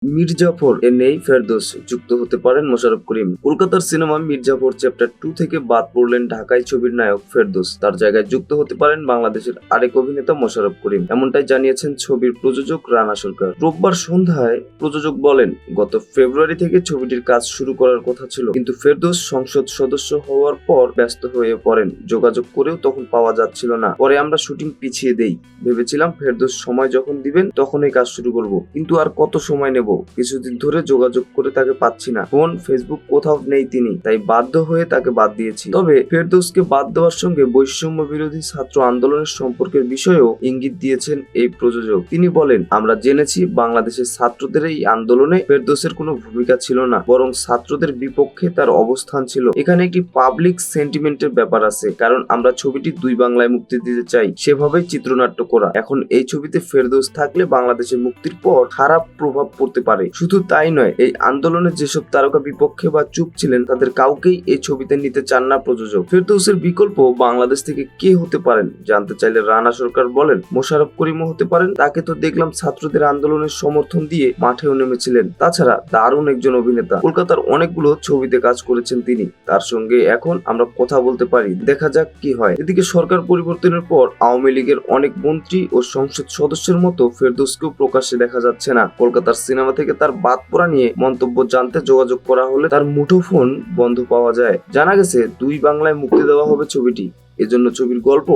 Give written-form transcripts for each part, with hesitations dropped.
মির্জাফর এ নেই ফেরদৌস, যুক্ত হতে পারেন মোশাররফ করিম। কলকাতার সিনেমা মির্জাফর চ্যাপ্টার 2 থেকে বাদ পড়লেন ঢাকাই ছবির নায়ক ফেরদৌস। তার জায়গায় যুক্ত হতে পারেন বাংলাদেশের আরেক অভিনেতা মোশাররফ করিম, এমনটাই জানিয়েছেন ছবির প্রযোজক রানা সরকার। রোববার সন্ধ্যায় প্রযোজক বলেন, গত ফেব্রুয়ারি থেকে ছবিটির কাজ শুরু করার কথা ছিল, কিন্তু ফেরদৌস সংসদ সদস্য হওয়ার পর ব্যস্ত হয়ে পড়েন। যোগাযোগ করেও তখন পাওয়া যাচ্ছিল না। পরে আমরা শুটিং পিছিয়ে দেই। ভেবেছিলাম ফেরদৌস সময় যখন দিবেন তখনই কাজ শুরু করব, কিন্তু আর কত সময় নেব। কিছুদিন ধরে যোগাযোগ করে তাকে পাচ্ছি না, ফোন ফেসবুক কোথাও নেই তিনি, তাই বাধ্য হয়ে তাকে বাদ দিয়েছি। তবে ফেরদৌসকে বাদ দেওয়ার সঙ্গে বৈষম্য বিরোধী ছাত্র আন্দোলনের সম্পর্কের বিষয়েও ইঙ্গিত দিয়েছেন এই প্রযোজক। তিনি বলেন, আমরা জেনেছি বাংলাদেশের ছাত্রদের এই আন্দোলনে ফেরদৌসের কোনো ভূমিকা ছিল না, বরং ছাত্রদের বিপক্ষে তার অবস্থান ছিল। এখানে একটি পাবলিক সেন্টিমেন্টের ব্যাপার আছে, কারণ আমরা ছবিটি দুই বাংলায় মুক্তি দিতে চাই, সেভাবেই চিত্রনাট্য করা। এখন এই ছবিতে ফেরদৌস থাকলে বাংলাদেশের মুক্তির পর খারাপ প্রভাব পড়তে পারে। শুধু তাই নয়, এই আন্দোলনে যেসব তারকা বিপক্ষে বা চুপ ছিলেন তাদের কাউকেই এই ছবিতে নিতে চান না প্রযোজক। ফেরদৌসের বিকল্প বাংলাদেশ থেকে কে হতে পারেন জানতে চাইলে রানা সরকার বলেন, মোশাররফ করিমও হতে পারেন। তাকে তো দেখলাম ছাত্রদের আন্দোলনের সমর্থন দিয়ে মাঠেও নেমেছিলেন। তাছাড়া দারুণ একজন অভিনেতা, কলকাতার অনেকগুলো ছবিতে কাজ করেছেন তিনি। তার সঙ্গে এখন আমরা কথা বলতে পারি, দেখা যাক কি হয়। এদিকে সরকার পরিবর্তনের পর আওয়ামী লীগের অনেক মন্ত্রী ও সংসদ সদস্যের মতো ফেরদৌসকেও প্রকাশ্যে দেখা যাচ্ছে না। কলকাতার সিনেমা থেকে তার বাদ পড়া নিয়ে মন্তব্য জানতে যোগাযোগ করা হলে তার মুঠোফোন বন্ধ পাওয়া যায়। জানা গেছে দুই বাংলায় মুক্তি দেওয়া হবে ছবিটি, এজন্য ছবির গল্প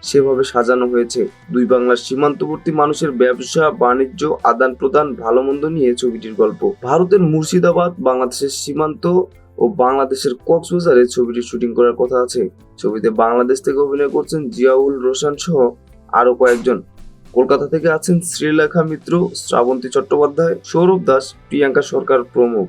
সেভাবে সাজানো হয়েছে। দুই বাংলার সীমান্তবর্তী মানুষের ব্যবসা বাণিজ্য আদান প্রদান ভালো মন্দ নিয়ে ছবিটির গল্প। ভারতের মুর্শিদাবাদ, বাংলাদেশের সীমান্ত ও বাংলাদেশের কক্সবাজারে ছবিটির শুটিং করার কথা আছে। ছবিতে বাংলাদেশ থেকে অভিনয় করছেন জিয়াউল রোশন সহ আরো কয়েকজন। কলকাতা থেকে আছেন শ্রীলেখা মিত্র, শ্রাবন্তী চট্টোপাধ্যায়, সৌরভ দাস, প্রিয়াঙ্কা সরকার প্রমুখ।